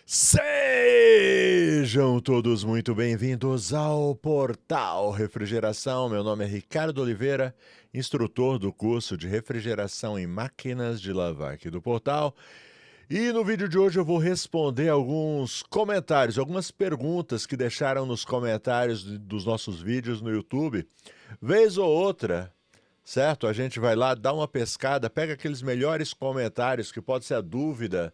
Sejam todos muito bem-vindos ao Portal Refrigeração. Meu nome é Ricardo Oliveira, instrutor do curso de refrigeração em máquinas de lavar aqui do Portal. E no vídeo de hoje eu vou responder alguns comentários, algumas perguntas que deixaram nos comentários dos nossos vídeos no YouTube. Vez ou outra, certo? A gente vai lá, dá uma pescada, pega aqueles melhores comentários que pode ser a dúvida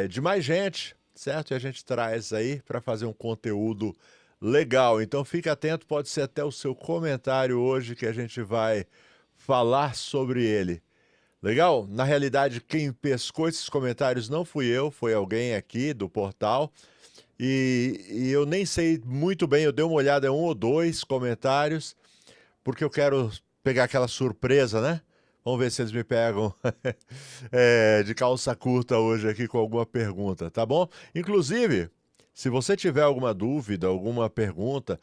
de mais gente, certo? E a gente traz aí para fazer um conteúdo legal. Então fique atento, pode ser até o seu comentário hoje que a gente vai falar sobre ele. Legal? Na realidade, quem pescou esses comentários não fui eu, foi alguém aqui do portal. E eu nem sei muito bem, eu dei uma olhada em um ou dois comentários, porque eu quero pegar aquela surpresa, né? Vamos ver se eles me pegam de calça curta hoje aqui com alguma pergunta, tá bom? Inclusive, se você tiver alguma dúvida, alguma pergunta,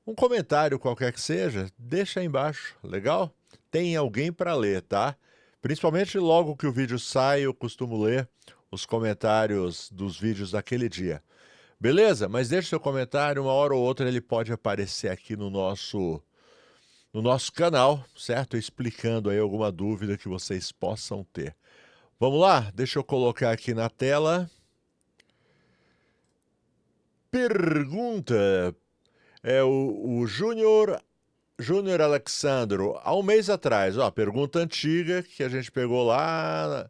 um comentário qualquer que seja, deixa aí embaixo, legal? Tem alguém para ler, tá? Principalmente logo que o vídeo sai, eu costumo ler os comentários dos vídeos daquele dia. Beleza? Mas deixa seu comentário, uma hora ou outra ele pode aparecer aqui no nosso canal, certo? Explicando aí alguma dúvida que vocês possam ter. Vamos lá? Deixa eu colocar aqui na tela. Pergunta. É o Júnior Alexandro. Há um mês atrás, ó, pergunta antiga que a gente pegou lá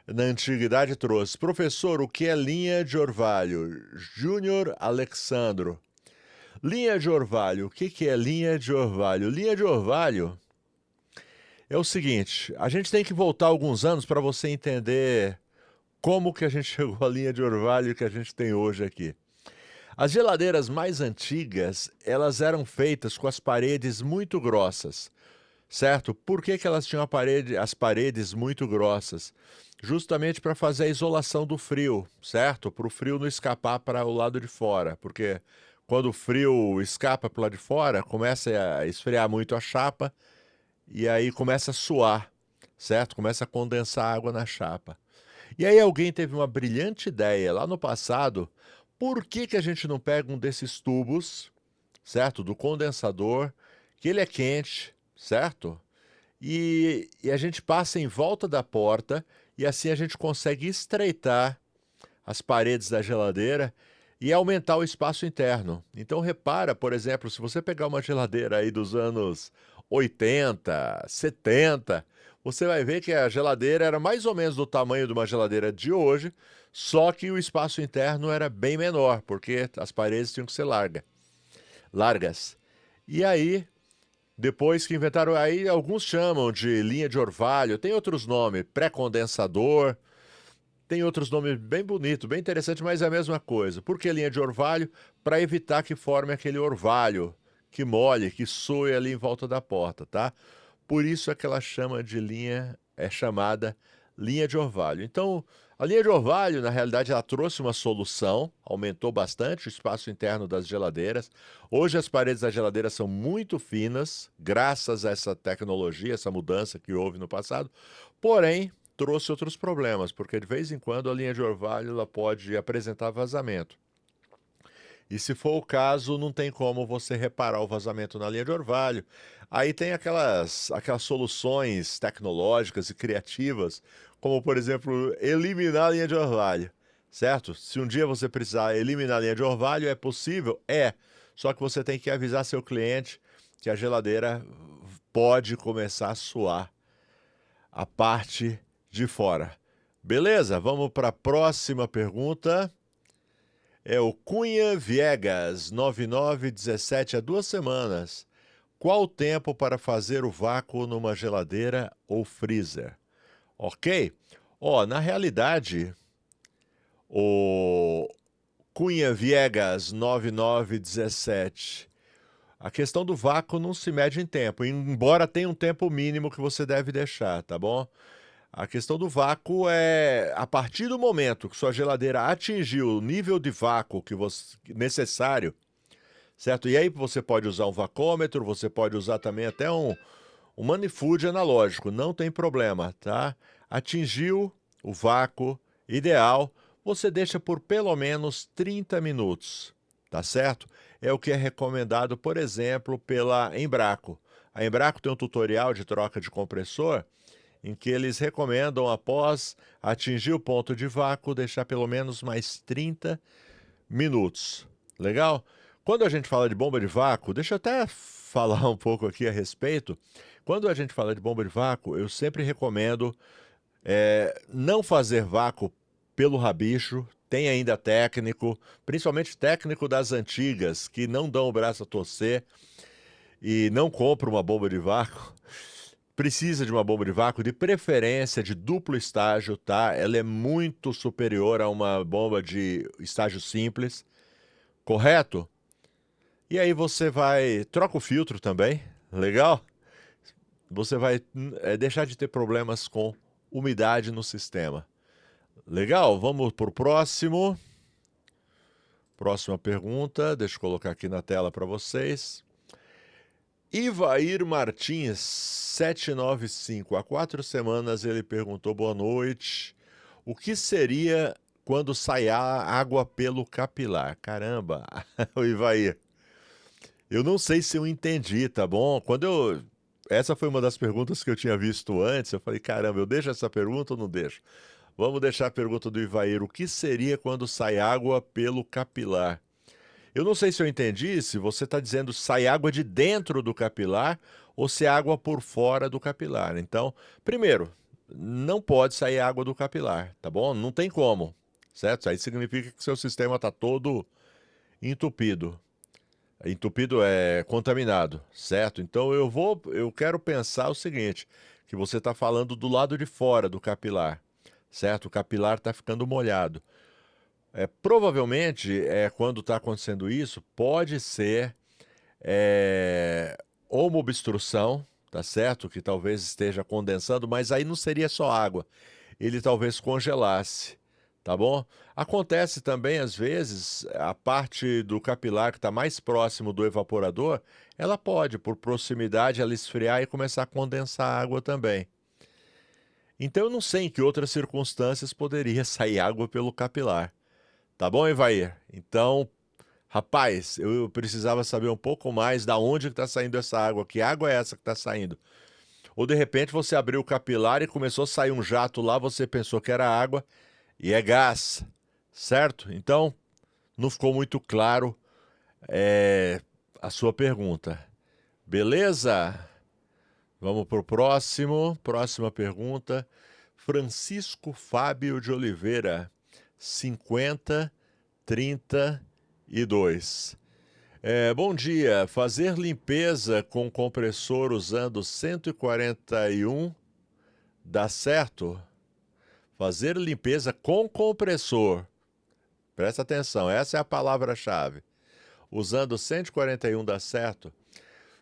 na antiguidade e trouxe. Professor, o que é linha de orvalho? Júnior Alexandro. Linha de orvalho. O que é linha de orvalho? Linha de orvalho é o seguinte, a gente tem que voltar alguns anos para você entender como que a gente chegou à linha de orvalho que a gente tem hoje aqui. As geladeiras mais antigas, elas eram feitas com as paredes muito grossas, certo? Por que que elas tinham as paredes muito grossas? Justamente para fazer a isolação do frio, certo? Para o frio não escapar para o lado de fora, porque quando o frio escapa para o lado de fora, começa a esfriar muito a chapa e aí começa a suar, certo? Começa a condensar água na chapa. E aí alguém teve uma brilhante ideia lá no passado, por que que a gente não pega um desses tubos, certo? Do condensador, que ele é quente, certo? E a gente passa em volta da porta e assim a gente consegue estreitar as paredes da geladeira e aumentar o espaço interno. Então repara, por exemplo, se você pegar uma geladeira aí dos anos 80, 70, você vai ver que a geladeira era mais ou menos do tamanho de uma geladeira de hoje, só que o espaço interno era bem menor, porque as paredes tinham que ser largas. E aí, depois que inventaram, aí alguns chamam de linha de orvalho, tem outros nomes, pré-condensador, tem outros nomes bem bonitos, bem interessantes, mas é a mesma coisa. Por que linha de orvalho? Para evitar que forme aquele orvalho, que molhe, que soe ali em volta da porta, tá? Por isso é que ela chama de linha, é chamada linha de orvalho. Então, a linha de orvalho, na realidade, ela trouxe uma solução, aumentou bastante o espaço interno das geladeiras. Hoje as paredes da geladeira são muito finas, graças a essa tecnologia, essa mudança que houve no passado. Porém, trouxe outros problemas, porque de vez em quando a linha de orvalho ela pode apresentar vazamento. E se for o caso, não tem como você reparar o vazamento na linha de orvalho. Aí tem aquelas soluções tecnológicas e criativas, como por exemplo, eliminar a linha de orvalho, certo? Se um dia você precisar eliminar a linha de orvalho, é possível? É. Só que você tem que avisar seu cliente que a geladeira pode começar a suar a parte de fora. Beleza? Vamos para a próxima pergunta. É o Cunha Viegas, 9917, há 2 semanas. Qual o tempo para fazer o vácuo numa geladeira ou freezer? Ok? Ó, na realidade, o Cunha Viegas, 9917, a questão do vácuo não se mede em tempo, embora tenha um tempo mínimo que você deve deixar, tá bom? A questão do vácuo é a partir do momento que sua geladeira atingiu o nível de vácuo necessário, certo? E aí você pode usar um vacômetro, você pode usar também até um manifold analógico, não tem problema, tá? Atingiu o vácuo ideal, você deixa por pelo menos 30 minutos, tá certo? É o que é recomendado, por exemplo, pela Embraco. A Embraco tem um tutorial de troca de compressor em que eles recomendam, após atingir o ponto de vácuo, deixar pelo menos mais 30 minutos. Legal? Quando a gente fala de bomba de vácuo, deixa eu até falar um pouco aqui a respeito. Quando a gente fala de bomba de vácuo, eu sempre recomendo não fazer vácuo pelo rabicho. Tem ainda técnico, principalmente técnico das antigas, que não dão o braço a torcer e não compra uma bomba de vácuo. Precisa de uma bomba de vácuo, de preferência de duplo estágio, tá? Ela é muito superior a uma bomba de estágio simples, correto? E aí você troca o filtro também, legal? Você vai deixar de ter problemas com umidade no sistema. Legal? Vamos para o próximo. Próxima pergunta, deixa eu colocar aqui na tela para vocês. Ivair Martins, 795. Há 4 semanas ele perguntou: boa noite. O que seria quando sai água pelo capilar? Caramba, o Ivair. Eu não sei se eu entendi, tá bom? Essa foi uma das perguntas que eu tinha visto antes. Eu falei: caramba, eu deixo essa pergunta ou não deixo? Vamos deixar a pergunta do Ivair. O que seria quando sai água pelo capilar? Eu não sei se eu entendi, se você está dizendo sai água de dentro do capilar ou se é água por fora do capilar. Então, primeiro, não pode sair água do capilar, tá bom? Não tem como, certo? Isso aí significa que seu sistema está todo entupido. Entupido é contaminado, certo? Então eu quero pensar o seguinte, que você está falando do lado de fora do capilar, certo? O capilar está ficando molhado. Provavelmente, quando está acontecendo isso, pode ser ou uma obstrução, tá certo? Que talvez esteja condensando, mas aí não seria só água. Ele talvez congelasse, tá bom? Acontece também, às vezes, a parte do capilar que está mais próximo do evaporador, ela pode, por proximidade, ela esfriar e começar a condensar água também. Então eu não sei em que outras circunstâncias poderia sair água pelo capilar. Tá bom, Evair? Então, rapaz, eu precisava saber um pouco mais da onde está saindo essa água. Que água é essa que está saindo? Ou de repente você abriu o capilar e começou a sair um jato lá, você pensou que era água e é gás, certo? Então, não ficou muito claro a sua pergunta. Beleza? Vamos para o próximo. Próxima pergunta. Francisco Fábio de Oliveira, 5032. Bom dia. Fazer limpeza com compressor usando 141 dá certo? Fazer limpeza com compressor. Presta atenção, essa é a palavra-chave. Usando 141 dá certo?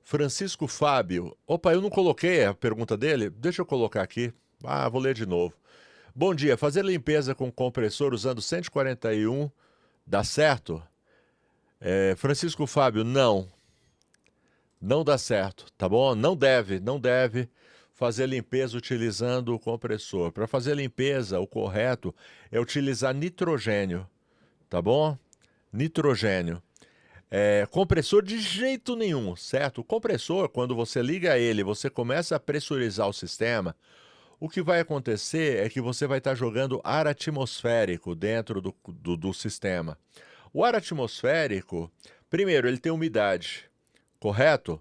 Francisco Fábio. Opa, eu não coloquei a pergunta dele? Deixa eu colocar aqui. Vou ler de novo. Bom dia. Fazer limpeza com compressor usando 141 dá certo? Francisco Fábio, não. Não dá certo, tá bom? Não deve fazer limpeza utilizando o compressor. Para fazer limpeza, o correto é utilizar nitrogênio, tá bom? Nitrogênio. Compressor de jeito nenhum, certo? O compressor, quando você liga ele, você começa a pressurizar o sistema, o que vai acontecer é que você vai estar jogando ar atmosférico dentro do sistema. O ar atmosférico, primeiro, ele tem umidade, correto?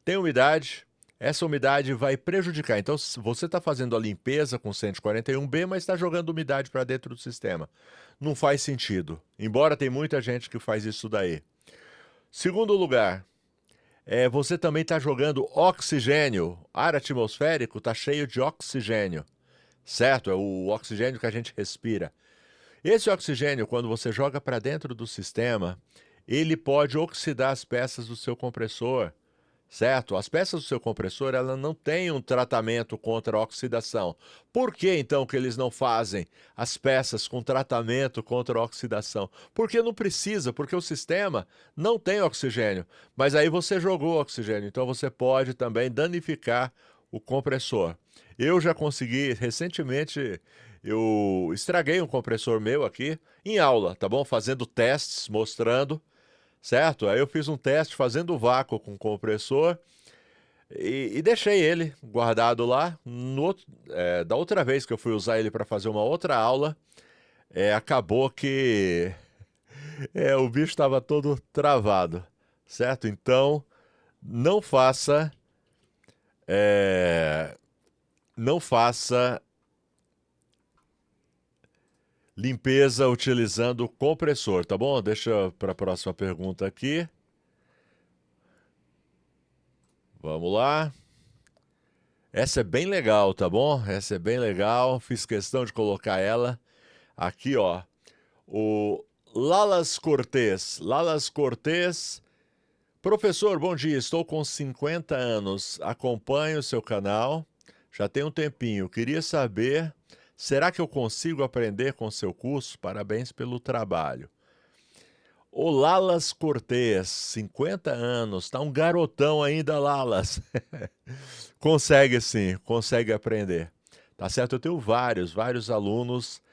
Tem umidade, essa umidade vai prejudicar. Então, você está fazendo a limpeza com 141B, mas está jogando umidade para dentro do sistema. Não faz sentido, embora tem muita gente que faz isso daí. Segundo lugar, você também está jogando oxigênio. Ar atmosférico está cheio de oxigênio, certo? É o oxigênio que a gente respira. Esse oxigênio, quando você joga para dentro do sistema, ele pode oxidar as peças do seu compressor, certo? As peças do seu compressor, ela não têm um tratamento contra a oxidação. Por que então que eles não fazem as peças com tratamento contra a oxidação? Porque não precisa, porque o sistema não tem oxigênio. Mas aí você jogou oxigênio, então você pode também danificar o compressor. Eu já consegui recentemente Eu estraguei um compressor meu aqui em aula, tá bom? Fazendo testes, mostrando, certo? Aí eu fiz um teste fazendo vácuo com o compressor e deixei ele guardado lá. Da outra vez que eu fui usar ele para fazer uma outra aula, acabou que o bicho estava todo travado, certo? Então, não faça, é, não faça limpeza utilizando o compressor, tá bom? Deixa para a próxima pergunta aqui. Vamos lá. Essa é bem legal, tá bom? Essa é bem legal. Fiz questão de colocar ela aqui, ó. O Lalas Cortez. Lalas Cortez. Professor, bom dia. Estou com 50 anos. Acompanho o seu canal. Já tem um tempinho. Queria saber, será que eu consigo aprender com seu curso? Parabéns pelo trabalho. O Lalas Cortez, 50 anos, tá um garotão ainda, Lalas. Consegue sim, consegue aprender. Tá certo? Eu tenho vários alunos,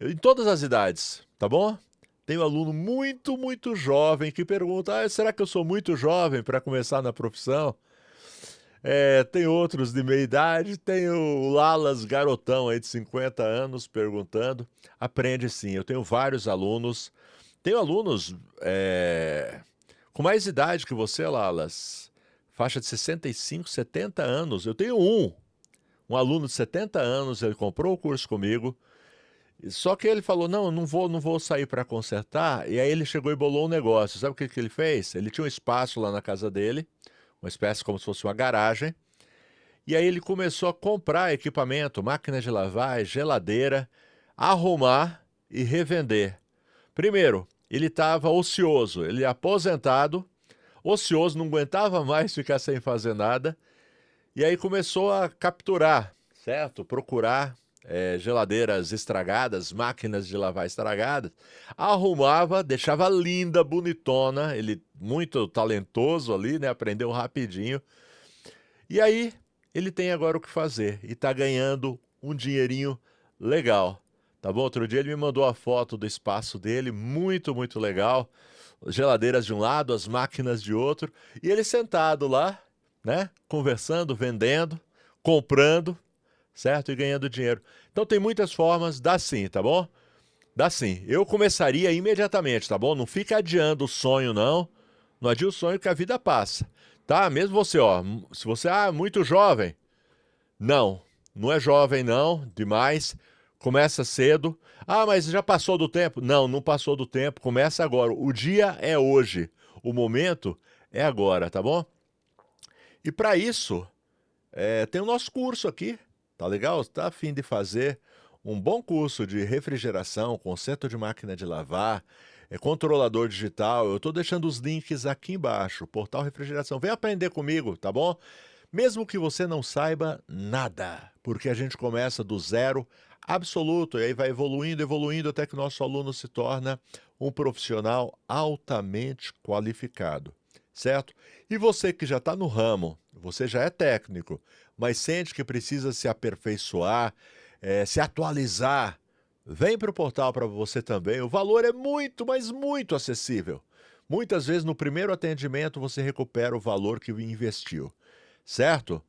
em todas as idades, tá bom? Tenho aluno muito jovem que pergunta: será que eu sou muito jovem para começar na profissão? Tem outros de meia idade, tem o Lalas garotão aí de 50 anos perguntando. Aprende sim, eu tenho vários alunos. Tenho alunos com mais idade que você, Lalas. Faixa de 65, 70 anos. Eu tenho um aluno de 70 anos, ele comprou o curso comigo. Só que ele falou: não vou sair para consertar. E aí ele chegou e bolou um negócio. Sabe o que ele fez? Ele tinha um espaço lá na casa dele, uma espécie como se fosse uma garagem. E aí ele começou a comprar equipamento, máquina de lavar, geladeira, arrumar e revender. Primeiro, ele estava ocioso, ele é aposentado, ocioso, não aguentava mais ficar sem fazer nada. E aí começou a capturar, certo? Procurar geladeiras estragadas, máquinas de lavar estragadas. Arrumava, deixava linda, bonitona. Ele muito talentoso ali, né? Aprendeu rapidinho. E aí ele tem agora o que fazer e está ganhando um dinheirinho legal. Tá bom? Outro dia ele me mandou a foto do espaço dele, muito legal. Geladeiras de um lado, as máquinas de outro. E ele sentado lá, né? Conversando, vendendo, comprando, certo? E ganhando dinheiro. Então tem muitas formas, dá sim, tá bom? Dá sim. Eu começaria imediatamente, tá bom? Não fica adiando o sonho, não. Não adia o sonho que a vida passa. Tá? Mesmo você, ó. Se você é muito jovem, não é jovem, não, demais. Começa cedo. Ah, mas já passou do tempo? Não passou do tempo. Começa agora. O dia é hoje. O momento é agora, tá bom? E para isso, tem o nosso curso aqui. Tá legal? Tá a fim de fazer um bom curso de refrigeração, conserto de máquina de lavar, controlador digital. Eu estou deixando os links aqui embaixo. Portal Refrigeração. Vem aprender comigo, tá bom? Mesmo que você não saiba nada, porque a gente começa do zero absoluto e aí vai evoluindo até que o nosso aluno se torna um profissional altamente qualificado, certo? E você que já está no ramo, você já é técnico, mas sente que precisa se aperfeiçoar, se atualizar, vem para o portal para você também. O valor é muito, mas muito acessível. Muitas vezes no primeiro atendimento você recupera o valor que investiu. Certo?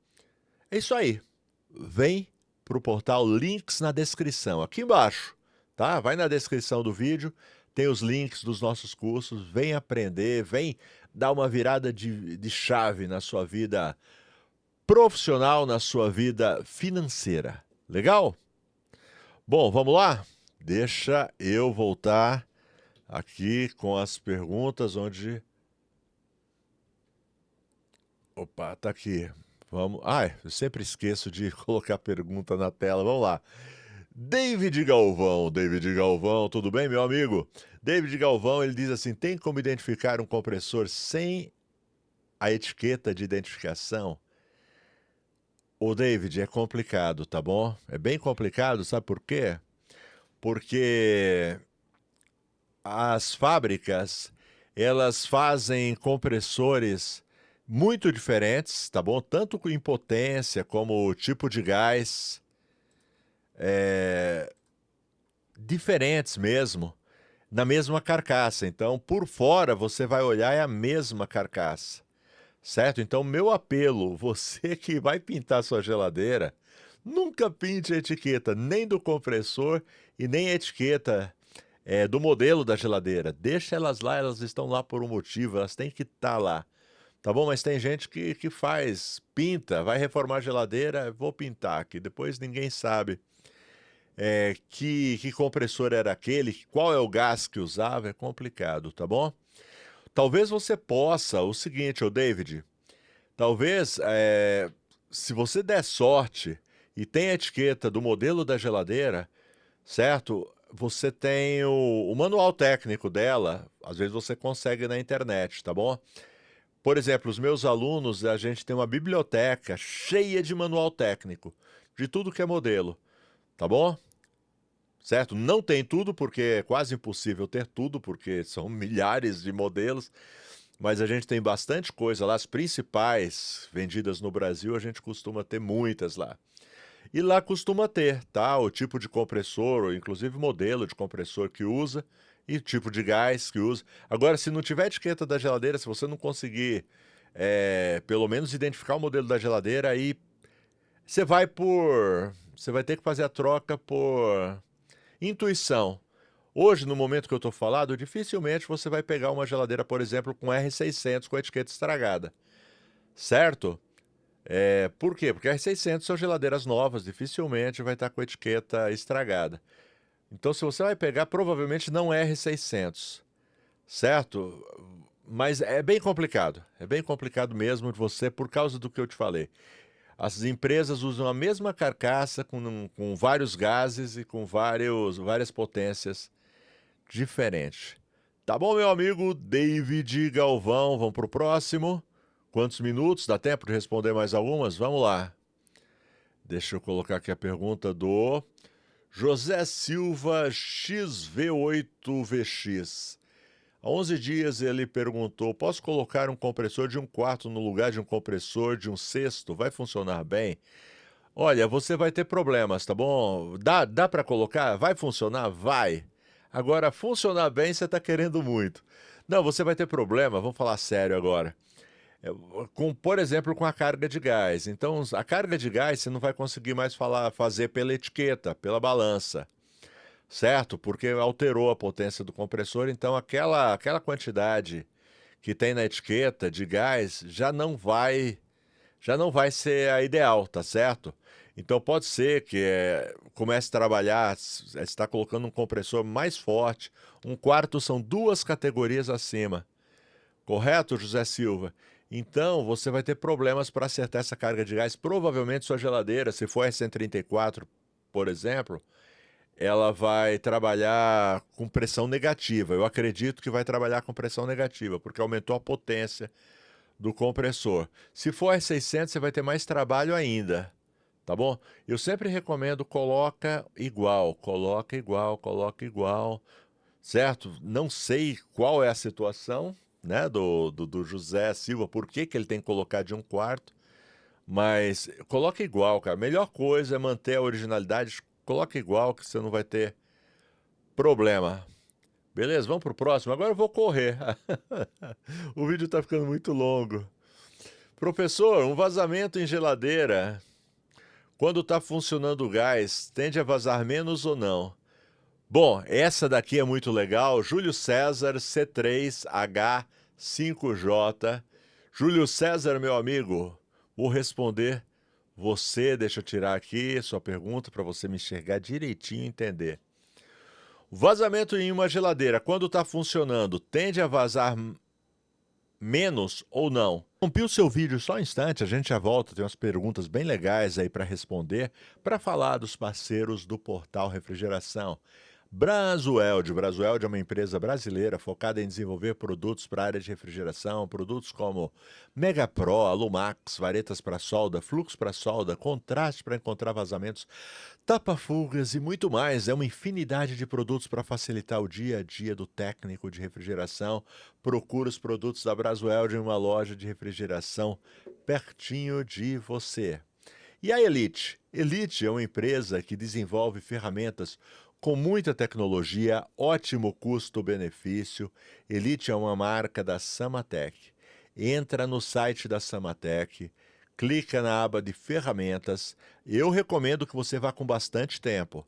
É isso aí. Vem para o portal, links na descrição, aqui embaixo, tá? Vai na descrição do vídeo, tem os links dos nossos cursos, vem aprender, vem dar uma virada de chave na sua vida profissional, na sua vida financeira. Legal? Bom, vamos lá? Deixa eu voltar aqui com as perguntas onde... Opa, tá aqui. Vamos. Ai, eu sempre esqueço de colocar pergunta na tela. Vamos lá. David Galvão, tudo bem, meu amigo? David Galvão, ele diz assim: tem como identificar um compressor sem a etiqueta de identificação? Ô, David, é complicado, tá bom? É bem complicado, sabe por quê? Porque as fábricas, elas fazem compressores muito diferentes, tá bom? Tanto em potência como tipo de gás. diferentes mesmo, na mesma carcaça. Então, por fora, você vai olhar, é a mesma carcaça, certo? Então, meu apelo, você que vai pintar sua geladeira, nunca pinte a etiqueta nem do compressor e nem a etiqueta do modelo da geladeira. Deixa elas lá, elas estão lá por um motivo, elas têm que estar lá. Tá bom? Mas tem gente que faz, pinta, vai reformar a geladeira, vou pintar, que depois ninguém sabe que compressor era aquele, qual é o gás que usava, é complicado, tá bom? Talvez você possa, o seguinte, ô David, talvez, se você der sorte e tem a etiqueta do modelo da geladeira, certo? Você tem o manual técnico dela, às vezes você consegue na internet, tá bom? Por exemplo, os meus alunos, a gente tem uma biblioteca cheia de manual técnico, de tudo que é modelo, tá bom? Certo? Não tem tudo, porque é quase impossível ter tudo, porque são milhares de modelos, mas a gente tem bastante coisa lá. As principais vendidas no Brasil, a gente costuma ter muitas lá. E lá costuma ter, tá? O tipo de compressor, ou inclusive modelo de compressor que usa e tipo de gás que usa. Agora, se não tiver etiqueta da geladeira, se você não conseguir pelo menos identificar o modelo da geladeira, aí você vai ter que fazer a troca por intuição. Hoje, no momento que eu estou falando, dificilmente você vai pegar uma geladeira, por exemplo, com R600 com a etiqueta estragada, certo? Por quê? Porque R600 são geladeiras novas, dificilmente vai estar com a etiqueta estragada. Então, se você vai pegar, provavelmente não é R600, certo? Mas é bem complicado mesmo de você por causa do que eu te falei. As empresas usam a mesma carcaça com vários gases e com várias potências diferentes. Tá bom, meu amigo David Galvão? Vamos pro próximo. Quantos minutos? Dá tempo de responder mais algumas? Vamos lá. Deixa eu colocar aqui a pergunta do José Silva XV8VX. Há 11 dias ele perguntou: posso colocar um compressor de 1/4 no lugar de um compressor de 1/6? Vai funcionar bem? Olha, você vai ter problemas, tá bom? Dá para colocar? Vai funcionar? Vai. Agora, funcionar bem, você está querendo muito. Não, você vai ter problema, vamos falar sério agora. Por exemplo, com a carga de gás. Então, a carga de gás você não vai conseguir mais fazer pela etiqueta, pela balança, certo? Porque alterou a potência do compressor, então aquela quantidade que tem na etiqueta de gás já não vai ser a ideal, tá certo? Então pode ser que comece a trabalhar, você está colocando um compressor mais forte, 1/4 são 2 categorias acima. Correto, José Silva? Então, você vai ter problemas para acertar essa carga de gás. Provavelmente sua geladeira, se for R134, por exemplo, ela vai trabalhar com pressão negativa. Eu acredito que vai trabalhar com pressão negativa, porque aumentou a potência do compressor. Se for R600, você vai ter mais trabalho ainda, tá bom? Eu sempre recomendo coloca igual, certo? Não sei qual é a situação, né, do José Silva, por que ele tem que colocar de 1/4, mas coloca igual, cara. Melhor coisa é manter a originalidade, coloca igual que você não vai ter problema. Beleza, vamos pro próximo. Agora eu vou correr. O vídeo tá ficando muito longo. Professor, um vazamento em geladeira, quando está funcionando o gás, tende a vazar menos ou não? Bom, essa daqui é muito legal. Júlio César C3H5J. Júlio César, meu amigo, vou responder você. Deixa eu tirar aqui sua pergunta para você me enxergar direitinho e entender. O vazamento em uma geladeira, quando está funcionando, tende a vazar menos ou não? Interrompi o seu vídeo só um instante, a gente já volta, tem umas perguntas bem legais aí para responder, para falar dos parceiros do Portal Refrigeração. Brasueld. Brasueld é uma empresa brasileira focada em desenvolver produtos para a área de refrigeração, produtos como Mega Pro, Alumax, varetas para solda, fluxo para solda, contraste para encontrar vazamentos, tapa-fugas e muito mais. É uma infinidade de produtos para facilitar o dia a dia do técnico de refrigeração. Procure os produtos da Brasueld em uma loja de refrigeração pertinho de você. E a Elite? Elite é uma empresa que desenvolve ferramentas com muita tecnologia, ótimo custo-benefício. Elite é uma marca da Samatec. Entra no site da Samatec, clica na aba de ferramentas. Eu recomendo que você vá com bastante tempo,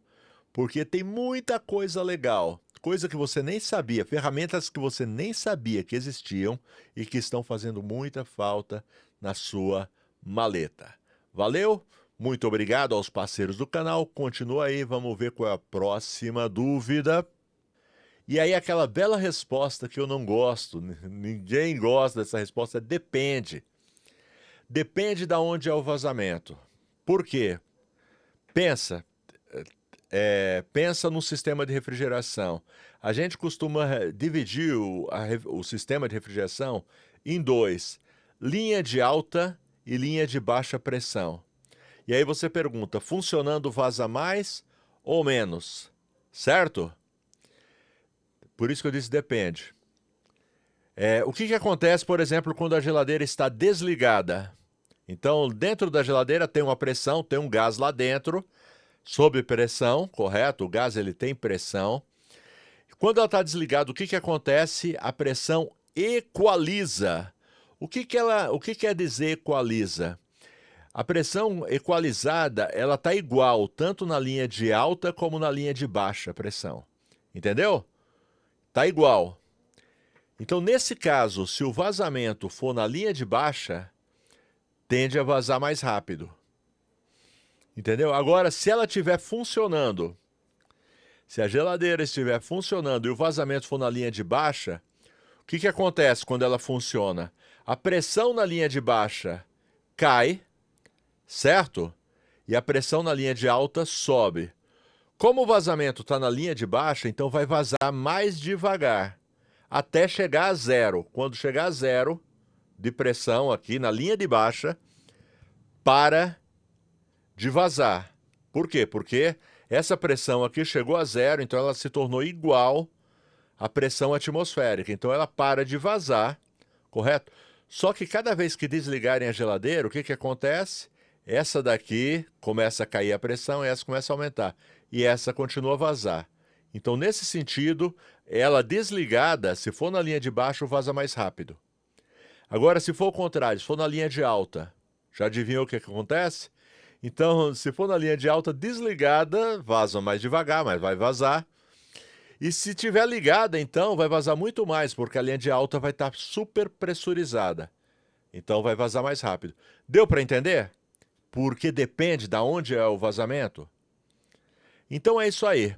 porque tem muita coisa legal, coisa que você nem sabia, ferramentas que você nem sabia que existiam e que estão fazendo muita falta na sua maleta. Valeu? Muito obrigado aos parceiros do canal. Continua aí, vamos ver qual é a próxima dúvida. E aí aquela bela resposta que eu não gosto, ninguém gosta dessa resposta, depende. Depende de onde é o vazamento. Por quê? Pensa no sistema de refrigeração. A gente costuma dividir o sistema de refrigeração em dois: linha de alta e linha de baixa pressão. E aí você pergunta, funcionando vaza mais ou menos? Certo? Por isso que eu disse depende. O que acontece, por exemplo, quando a geladeira está desligada? Então, dentro da geladeira tem uma pressão, tem um gás lá dentro, sob pressão, correto? O gás ele tem pressão. Quando ela está desligada, o que acontece? A pressão equaliza. O que quer dizer equaliza? A pressão equalizada, ela está igual, tanto na linha de alta como na linha de baixa pressão. Entendeu? Está igual. Então, nesse caso, se o vazamento for na linha de baixa, tende a vazar mais rápido. Entendeu? Agora, se ela estiver funcionando, se a geladeira estiver funcionando e o vazamento for na linha de baixa, o que acontece quando ela funciona? A pressão na linha de baixa cai, certo? E a pressão na linha de alta sobe. Como o vazamento está na linha de baixa, então vai vazar mais devagar, até chegar a zero. Quando chegar a zero de pressão aqui na linha de baixa, para de vazar. Por quê? Porque essa pressão aqui chegou a zero, então ela se tornou igual à pressão atmosférica. Então ela para de vazar, correto? Só que cada vez que desligarem a geladeira, o que acontece? Essa daqui começa a cair a pressão, essa começa a aumentar. E essa continua a vazar. Então, nesse sentido, ela desligada, se for na linha de baixo, vaza mais rápido. Agora, se for o contrário, se for na linha de alta, já adivinhou o que acontece? Então, se for na linha de alta desligada, vaza mais devagar, mas vai vazar. E se tiver ligada, então, vai vazar muito mais, porque a linha de alta vai estar super pressurizada. Então, vai vazar mais rápido. Deu para entender? Porque depende de onde é o vazamento. Então é isso aí.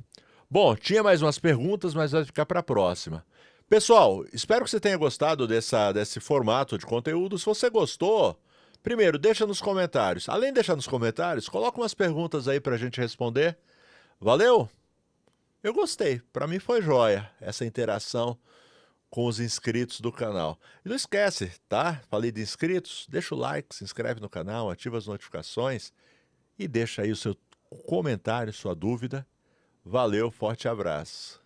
Bom, tinha mais umas perguntas, mas vai ficar para a próxima. Pessoal, espero que você tenha gostado desse formato de conteúdo. Se você gostou, primeiro, deixa nos comentários. Além de deixar nos comentários, coloca umas perguntas aí para a gente responder. Valeu? Eu gostei. Para mim foi joia essa interação com os inscritos do canal. E não esquece, tá? Falei de inscritos? Deixa o like, se inscreve no canal, ativa as notificações e deixa aí o seu comentário, sua dúvida. Valeu, forte abraço.